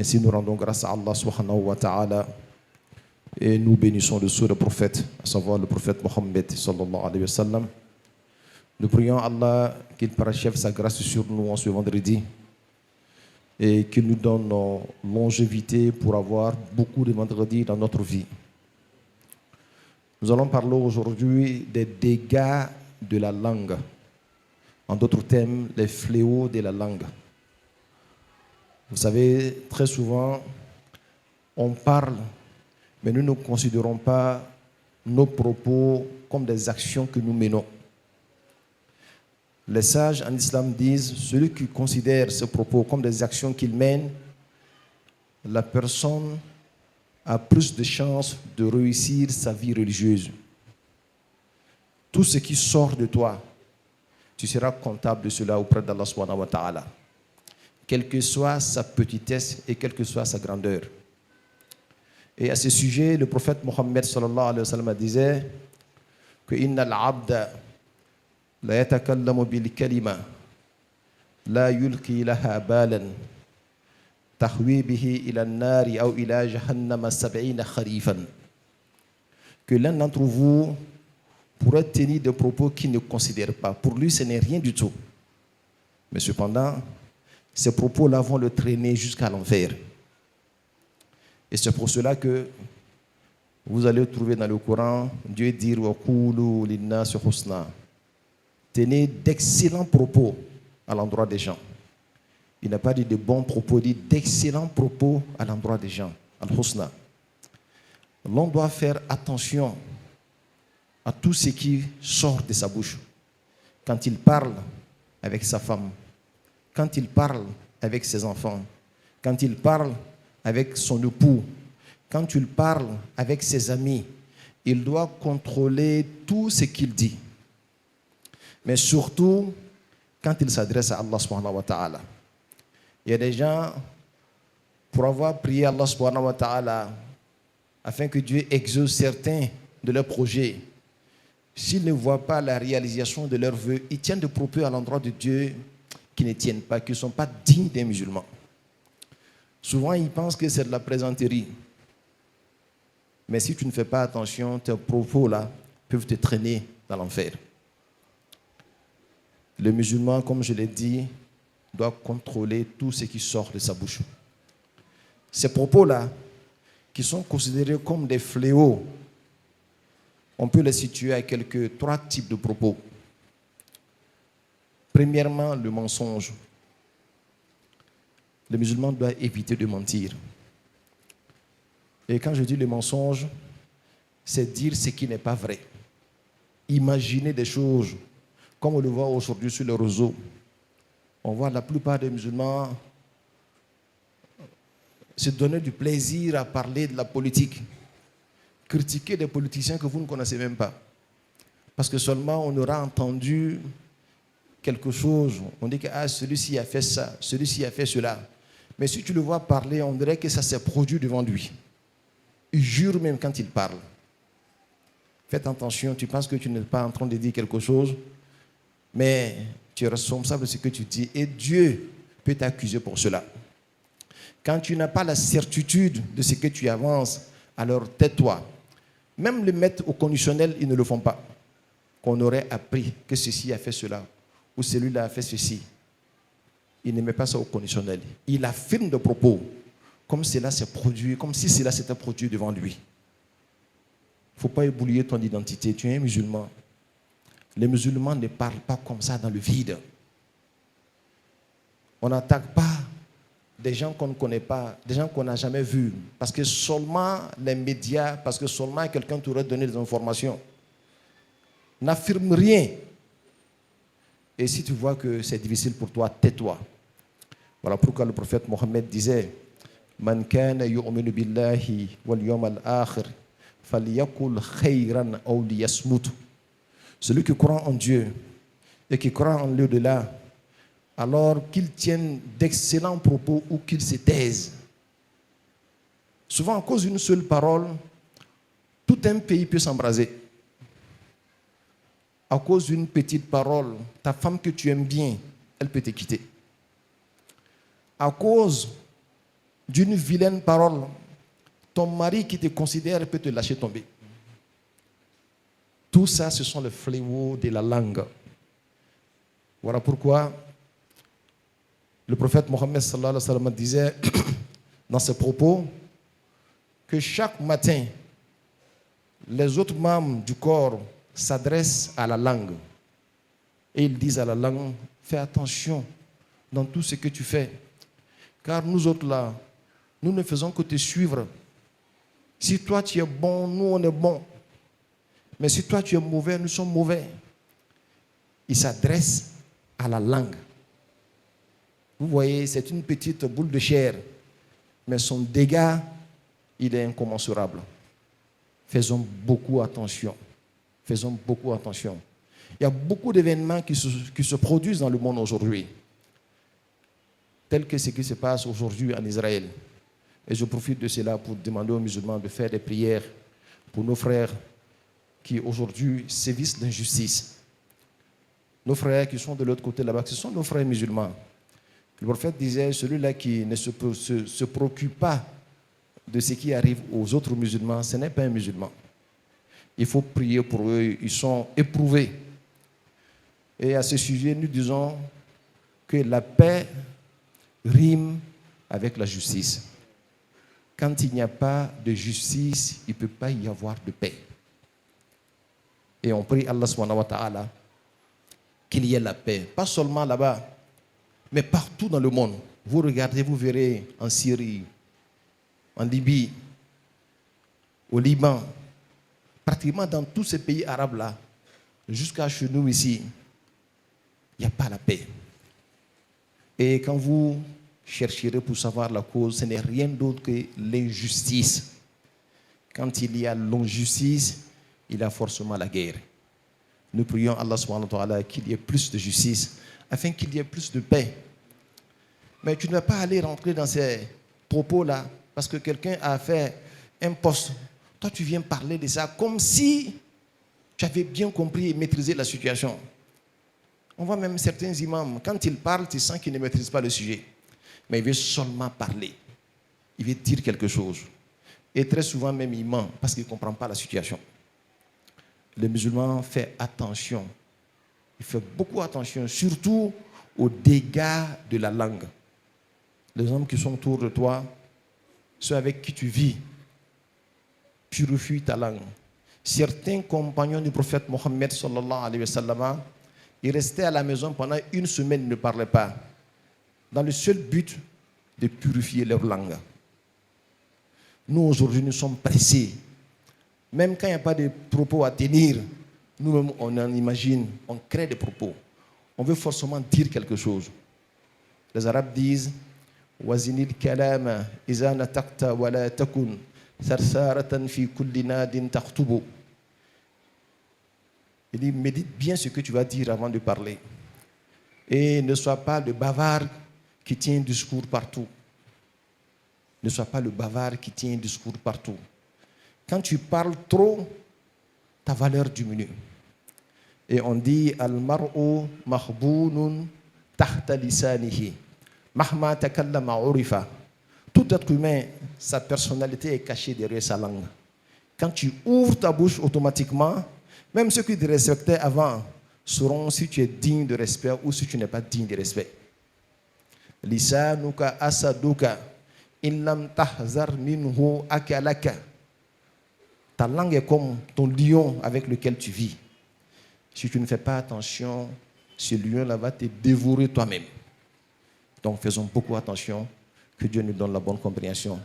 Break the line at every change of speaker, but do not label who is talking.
Ainsi, nous rendons grâce à Allah subhanahu wa ta'ala et nous bénissons le sceau du prophète, à savoir le prophète Mohammed sallallahu alayhi wa sallam. Nous prions Allah qu'il parachève sa grâce sur nous en ce vendredi et qu'il nous donne longévité pour avoir beaucoup de vendredis dans notre vie. Nous allons parler aujourd'hui des dégâts de la langue. En d'autres termes, les fléaux de la langue. Vous savez, très souvent, on parle, mais nous ne considérons pas nos propos comme des actions que nous menons. Les sages en islam disent, celui qui considère ses propos comme des actions qu'il mène, la personne a plus de chances de réussir sa vie religieuse. Tout ce qui sort de toi, tu seras comptable de cela auprès d'Allah subhanahu wa ta'ala, quelle que soit sa petitesse et quelle que soit sa grandeur. Et à ce sujet, le prophète Mohammed sallallahu alayhi wa sallam disait que inna al-abda la yatakallamu bil kalima la yulqi laha balan tahwi bihi ila an-nari aw ila jahannama 70 kharifan. Que l'un d'entre vous pourrait tenir des propos qu'il ne considère pas. Pour lui, ce n'est rien du tout. Mais cependant, ces propos-là vont le traîner jusqu'à l'enfer. Et c'est pour cela que vous allez trouver dans le Coran, Dieu dit wa qulu lin-nasi husna. Tenez d'excellents propos à l'endroit des gens. Il n'a pas dit de bons propos, il dit d'excellents propos à l'endroit des gens. Al-husna. L'on doit faire attention à tout ce qui sort de sa bouche. Quand il parle avec sa femme, quand il parle avec ses enfants, quand il parle avec son époux, quand il parle avec ses amis, il doit contrôler tout ce qu'il dit. Mais surtout, quand il s'adresse à Allah subhanahu wa ta'ala. Il y a des gens, pour avoir prié Allah subhanahu wa ta'ala, afin que Dieu exauce certains de leurs projets, s'ils ne voient pas la réalisation de leurs vœux, ils tiennent des propos à l'endroit de Dieu qui ne tiennent pas, qui ne sont pas dignes des musulmans. Souvent, ils pensent que c'est de la plaisanterie. Mais si tu ne fais pas attention, tes propos-là peuvent te traîner dans l'enfer. Le musulman, comme je l'ai dit, doit contrôler tout ce qui sort de sa bouche. Ces propos-là, qui sont considérés comme des fléaux, on peut les situer à trois types de propos. Premièrement, le mensonge. Le musulman doit éviter de mentir. Et quand je dis le mensonge, c'est dire ce qui n'est pas vrai. Imaginer des choses, comme on le voit aujourd'hui sur les réseaux. On voit la plupart des musulmans se donner du plaisir à parler de la politique, critiquer des politiciens que vous ne connaissez même pas. Parce que seulement on aura entendu quelque chose, on dit que celui-ci a fait ça, celui-ci a fait cela. Mais si tu le vois parler, on dirait que ça s'est produit devant lui. Il jure même quand il parle. Faites attention, tu penses que tu n'es pas en train de dire quelque chose, mais tu es responsable de ce que tu dis et Dieu peut t'accuser pour cela. Quand tu n'as pas la certitude de ce que tu avances, alors tais-toi. Même les maîtres au conditionnel, ils ne le font pas. Qu'on aurait appris que ceci a fait cela ou celui-là a fait ceci. Il ne met pas ça au conditionnel. Il affirme des propos comme cela s'est produit, comme si cela s'était produit devant lui. Il ne faut pas éblouir ton identité. Tu es un musulman. Les musulmans ne parlent pas comme ça dans le vide. On n'attaque pas des gens qu'on ne connaît pas, des gens qu'on n'a jamais vus, parce que seulement les médias, parce que seulement quelqu'un t'aurait donné des informations. N'affirme rien. Et si tu vois que c'est difficile pour toi, tais-toi. Voilà pourquoi le prophète Mohammed disait Man kana yu'minu billahi wal yawmal akhir falyakul khayran aw liyasmut. Celui qui croit en Dieu et qui croit en l'au-delà, alors qu'il tienne d'excellents propos ou qu'il se taise. Souvent, à cause d'une seule parole, tout un pays peut s'embraser. À cause d'une petite parole, ta femme que tu aimes bien, elle peut te quitter. À cause d'une vilaine parole, ton mari qui te considère peut te lâcher tomber. Tout ça, ce sont les fléaux de la langue. Voilà pourquoi le prophète Mohammed sallallahu alayhi wa sallam disait dans ses propos que chaque matin, les autres membres du corps s'adressent à la langue. Et ils disent à la langue, fais attention dans tout ce que tu fais. Car nous autres là, nous ne faisons que te suivre. Si toi tu es bon, nous on est bon. Mais si toi tu es mauvais, nous sommes mauvais. Ils s'adressent à la langue. Vous voyez, c'est une petite boule de chair. Mais son dégât, il est incommensurable. Faisons beaucoup attention. Faisons beaucoup attention. Il y a beaucoup d'événements qui se produisent dans le monde aujourd'hui, tel que ce qui se passe aujourd'hui en Israël. Et je profite de cela pour demander aux musulmans de faire des prières pour nos frères qui aujourd'hui sévissent l'injustice. Nos frères qui sont de l'autre côté là-bas, ce sont nos frères musulmans. Le prophète disait, celui-là qui ne se préoccupe pas de ce qui arrive aux autres musulmans, ce n'est pas un musulman. Il faut prier pour eux, ils sont éprouvés. Et à ce sujet, nous disons que la paix rime avec la justice. Quand il n'y a pas de justice, il ne peut pas y avoir de paix. Et on prie Allah subhanahu wa ta'ala qu'il y ait la paix. Pas seulement là-bas, mais partout dans le monde. Vous regardez, vous verrez en Syrie, en Libye, au Liban, pratiquement dans tous ces pays arabes-là, jusqu'à chez nous ici, il n'y a pas la paix. Et quand vous chercherez pour savoir la cause, ce n'est rien d'autre que l'injustice. Quand il y a l'injustice, il y a forcément la guerre. Nous prions Allah subhanahu wa ta'ala qu'il y ait plus de justice, afin qu'il y ait plus de paix. Mais tu ne vas pas aller rentrer dans ces propos-là, parce que quelqu'un a fait un poste. Toi, tu viens parler de ça comme si tu avais bien compris et maîtrisé la situation. On voit même certains imams, quand ils parlent, tu sens qu'ils ne maîtrisent pas le sujet. Mais ils veulent seulement parler. Ils veulent dire quelque chose. Et très souvent même, ils mentent parce qu'ils ne comprennent pas la situation. Le musulman fait attention. Il fait beaucoup attention, surtout aux dégâts de la langue. Les hommes qui sont autour de toi, ceux avec qui tu vis, purifie ta langue. Certains compagnons du prophète Mohammed sallallahu alayhi wa sallam, ils restaient à la maison pendant une semaine, ils ne parlaient pas, dans le seul but de purifier leur langue. Nous, aujourd'hui, nous sommes pressés. Même quand il n'y a pas de propos à tenir, nous-mêmes, on en imagine, on crée des propos. On veut forcément dire quelque chose. Les Arabes disent Wazinil kalama iza natakta wala takun sarsaratan fi kulli nadin takhtubu. Il dit, médite bien ce que tu vas dire avant de parler. Et ne sois pas le bavard qui tient un discours partout. Ne sois pas le bavard qui tient un discours partout. Quand tu parles trop, ta valeur diminue. Et on dit Al-mar'u mahbounun tahta lisanihi. Mahma takallama urifa. Tout être humain, sa personnalité est cachée derrière sa langue. Quand tu ouvres ta bouche automatiquement, même ceux qui te respectaient avant sauront si tu es digne de respect ou si tu n'es pas digne de respect. Lisanuka asaduka in lam tahzar minhu akalaka. Ta langue est comme ton lion avec lequel tu vis. Si tu ne fais pas attention, ce lion-là va te dévorer toi-même. Donc faisons beaucoup attention. Que Dieu nous donne la bonne compréhension.